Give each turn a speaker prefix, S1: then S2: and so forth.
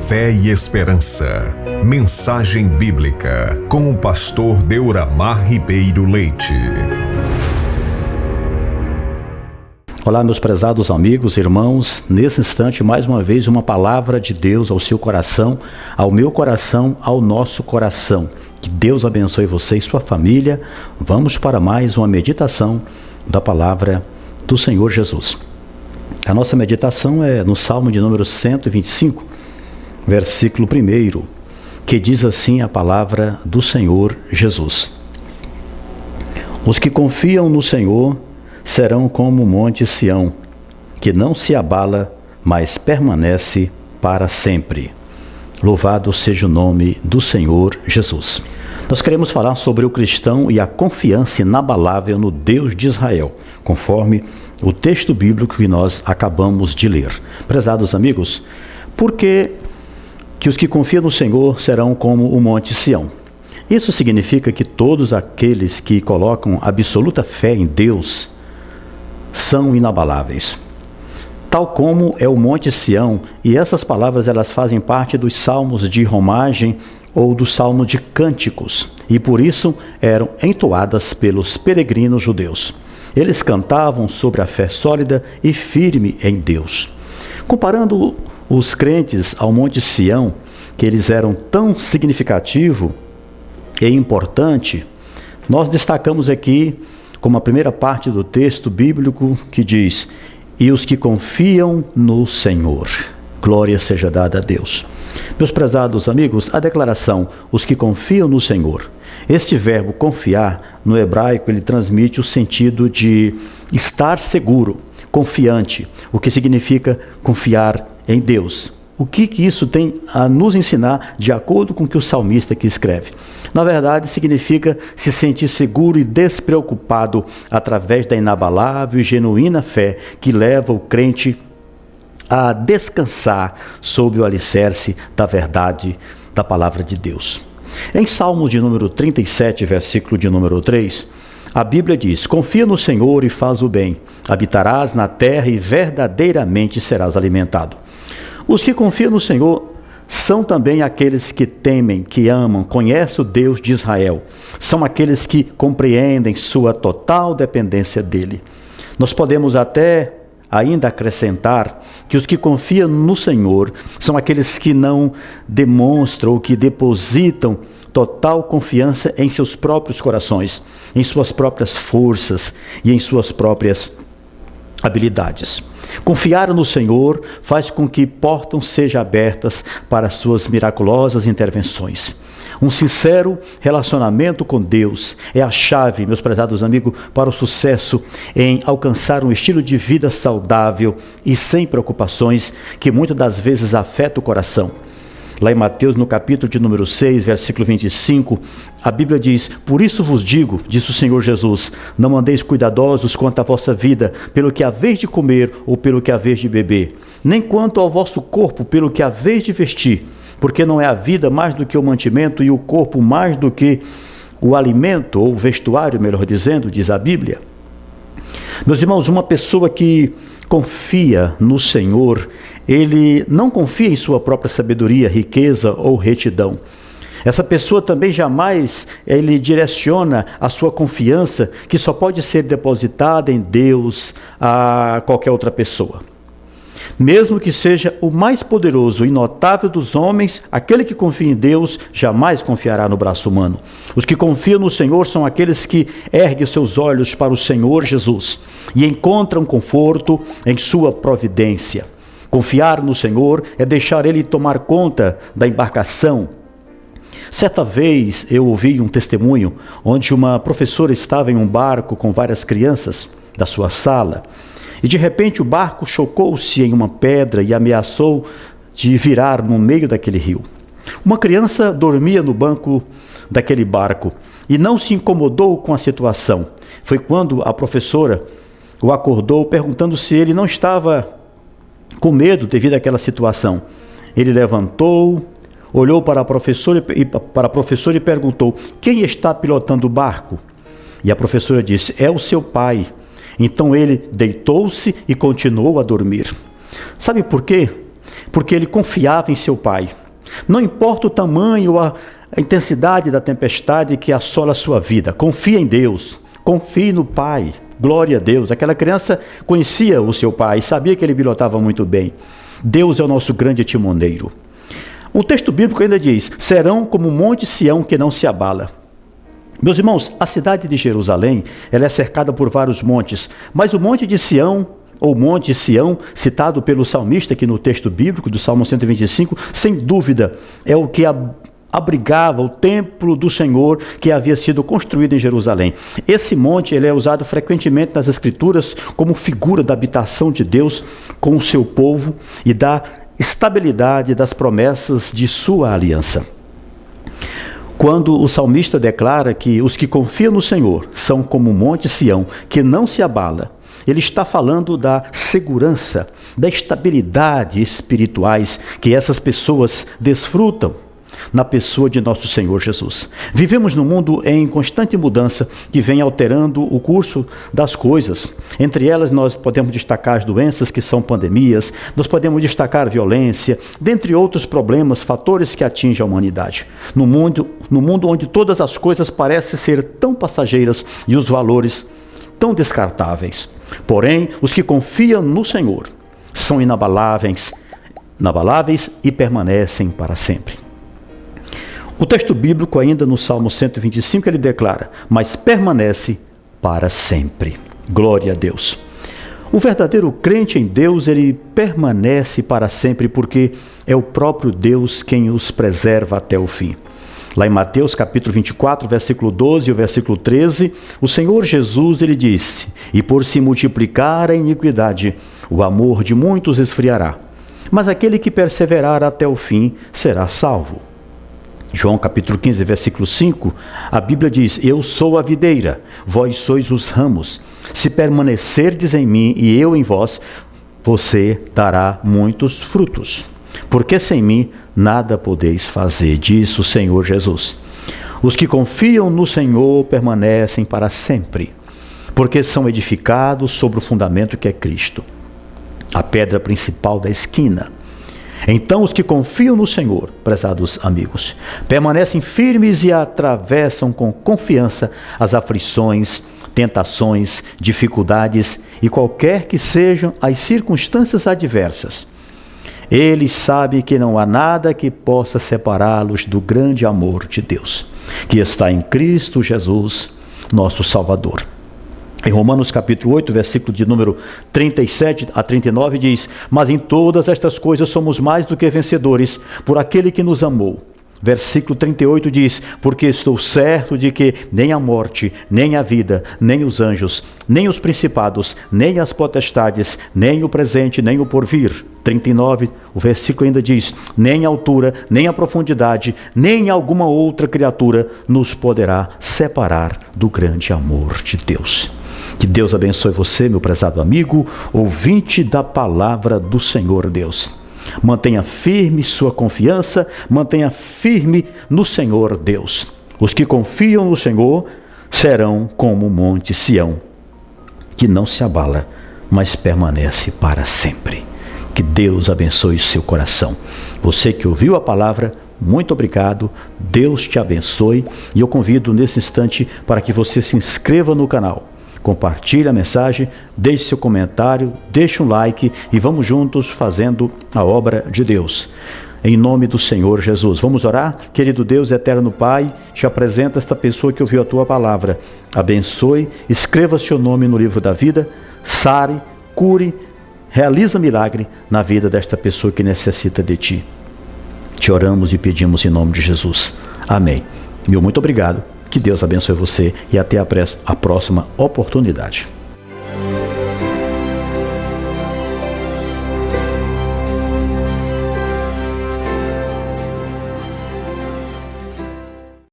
S1: Fé e Esperança. Mensagem bíblica com o pastor Deuramar Ribeiro Leite.
S2: Olá, meus prezados amigos, irmãos. Nesse instante, mais uma vez, uma palavra de Deus ao seu coração, ao meu coração, ao nosso coração. Que Deus abençoe você e sua família. Vamos para mais uma meditação da palavra do Senhor Jesus. A nossa meditação é no Salmo de número 125, versículo 1, que diz assim a palavra do Senhor Jesus. Os que confiam no Senhor serão como o monte Sião, que não se abala, mas permanece para sempre. Louvado seja o nome do Senhor Jesus. Nós queremos falar sobre o cristão e a confiança inabalável no Deus de Israel, conforme o texto bíblico que nós acabamos de ler. Prezados amigos, por que os que confiam no Senhor serão como o monte Sião? Isso significa que todos aqueles que colocam absoluta fé em Deus são inabaláveis, tal como é o monte Sião, e essas palavras elas fazem parte dos salmos de romagem ou do salmo de cânticos, e por isso eram entoadas pelos peregrinos judeus. Eles cantavam sobre a fé sólida e firme em Deus. Comparando os crentes ao monte Sião, que eles eram tão significativo e importante, nós destacamos aqui como a primeira parte do texto bíblico que diz: e os que confiam no Senhor. Glória seja dada a Deus. Meus prezados amigos, a declaração, os que confiam no Senhor. Este verbo confiar, no hebraico, ele transmite o sentido de estar seguro, confiante, o que significa confiar em Deus. O que isso tem a nos ensinar de acordo com o que o salmista aqui escreve? Na verdade, significa se sentir seguro e despreocupado através da inabalável e genuína fé que leva o crente a descansar sob o alicerce da verdade da palavra de Deus. Em Salmos de número 37, versículo de número 3, a Bíblia diz: confia no Senhor e faz o bem, habitarás na terra e verdadeiramente serás alimentado. Os que confiam no Senhor são também aqueles que temem, que amam, conhecem o Deus de Israel. São aqueles que compreendem sua total dependência dele. Nós podemos até ainda acrescentar que os que confiam no Senhor são aqueles que não demonstram ou que depositam total confiança em seus próprios corações, em suas próprias forças e em suas próprias habilidades. Confiar no Senhor faz com que portas sejam abertas para suas miraculosas intervenções. Um sincero relacionamento com Deus é a chave, meus prezados amigos, para o sucesso em alcançar um estilo de vida saudável e sem preocupações que muitas das vezes afeta o coração. Lá em Mateus, no capítulo de número 6, versículo 25, a Bíblia diz: por isso vos digo, disse o Senhor Jesus, não andeis cuidadosos quanto à vossa vida, pelo que haveis de comer ou pelo que haveis de beber, nem quanto ao vosso corpo, pelo que haveis de vestir, porque não é a vida mais do que o mantimento e o corpo mais do que o alimento, ou o vestuário, melhor dizendo, diz a Bíblia. Meus irmãos, uma pessoa que confia no Senhor, ele não confia em sua própria sabedoria, riqueza ou retidão. Essa pessoa também jamais ele direciona a sua confiança, que só pode ser depositada em Deus, a qualquer outra pessoa. Mesmo que seja o mais poderoso e notável dos homens, aquele que confia em Deus jamais confiará no braço humano. Os que confiam no Senhor são aqueles que erguem seus olhos para o Senhor Jesus e encontram conforto em sua providência. Confiar no Senhor é deixar Ele tomar conta da embarcação. Certa vez eu ouvi um testemunho onde uma professora estava em um barco com várias crianças da sua sala. E de repente o barco chocou-se em uma pedra e ameaçou de virar no meio daquele rio. Uma criança dormia no banco daquele barco e não se incomodou com a situação. Foi quando a professora o acordou perguntando se ele não estava com medo devido àquela situação. Ele levantou, olhou para a professora e perguntou: quem está pilotando o barco? E a professora disse: é o seu pai. Então ele deitou-se e continuou a dormir. Sabe por quê? Porque ele confiava em seu pai. Não importa o tamanho ou a intensidade da tempestade que assola a sua vida, confie em Deus, confie no Pai. Glória a Deus. Aquela criança conhecia o seu pai, sabia que ele pilotava muito bem. Deus é o nosso grande timoneiro. O texto bíblico ainda diz: serão como o monte Sião que não se abala. Meus irmãos, a cidade de Jerusalém, ela é cercada por vários montes, mas o monte de Sião, ou monte Sião, citado pelo salmista aqui no texto bíblico do Salmo 125, sem dúvida é o que abrigava o templo do Senhor que havia sido construído em Jerusalém. Esse monte ele é usado frequentemente nas Escrituras como figura da habitação de Deus com o seu povo e da estabilidade das promessas de sua aliança. Quando o salmista declara que os que confiam no Senhor são como o monte Sião, que não se abala, ele está falando da segurança, da estabilidade espirituais que essas pessoas desfrutam na pessoa de nosso Senhor Jesus. Vivemos num mundo em constante mudança que vem alterando o curso das coisas. Entre elas nós podemos destacar as doenças que são pandemias, nós podemos destacar a violência, dentre outros problemas, fatores que atingem a humanidade. No mundo onde todas as coisas parecem ser tão passageiras e os valores tão descartáveis. Porém, os que confiam no Senhor são inabaláveis e permanecem para sempre. O texto bíblico, ainda no Salmo 125, ele declara: mas permanece para sempre. Glória a Deus. O verdadeiro crente em Deus, ele permanece para sempre, porque é o próprio Deus quem os preserva até o fim. Lá em Mateus capítulo 24, versículo 12 e o versículo 13, o Senhor Jesus, ele disse: e por se multiplicar a iniquidade, o amor de muitos esfriará, mas aquele que perseverar até o fim será salvo. João capítulo 15, versículo 5, a Bíblia diz: eu sou a videira, vós sois os ramos. Se permanecerdes em mim e eu em vós, você dará muitos frutos. Porque sem mim nada podeis fazer, diz o Senhor Jesus. Os que confiam no Senhor permanecem para sempre, porque são edificados sobre o fundamento que é Cristo, a pedra principal da esquina. Então os que confiam no Senhor, prezados amigos, permanecem firmes e atravessam com confiança as aflições, tentações, dificuldades e qualquer que sejam as circunstâncias adversas. Eles sabem que não há nada que possa separá-los do grande amor de Deus, que está em Cristo Jesus, nosso Salvador. Em Romanos capítulo 8, versículo de número 37 a 39 diz: mas em todas estas coisas somos mais do que vencedores por aquele que nos amou. Versículo 38 diz: porque estou certo de que nem a morte, nem a vida, nem os anjos, nem os principados, nem as potestades, nem o presente, nem o porvir. 39, o versículo ainda diz: nem a altura, nem a profundidade, nem alguma outra criatura nos poderá separar do grande amor de Deus. Que Deus abençoe você, meu prezado amigo, ouvinte da palavra do Senhor Deus. Mantenha firme sua confiança, mantenha firme no Senhor Deus. Os que confiam no Senhor serão como o monte Sião, que não se abala, mas permanece para sempre. Que Deus abençoe o seu coração. Você que ouviu a palavra, muito obrigado, Deus te abençoe, e eu convido nesse instante para que você se inscreva no canal. Compartilhe a mensagem, deixe seu comentário, deixe um like e vamos juntos fazendo a obra de Deus. Em nome do Senhor Jesus. Vamos orar? Querido Deus, eterno Pai, te apresenta esta pessoa que ouviu a tua palavra. Abençoe, escreva seu nome no livro da vida, sare, cure, realiza milagre na vida desta pessoa que necessita de ti. Te oramos e pedimos em nome de Jesus. Amém. Meu muito obrigado. Que Deus abençoe você e até a próxima oportunidade.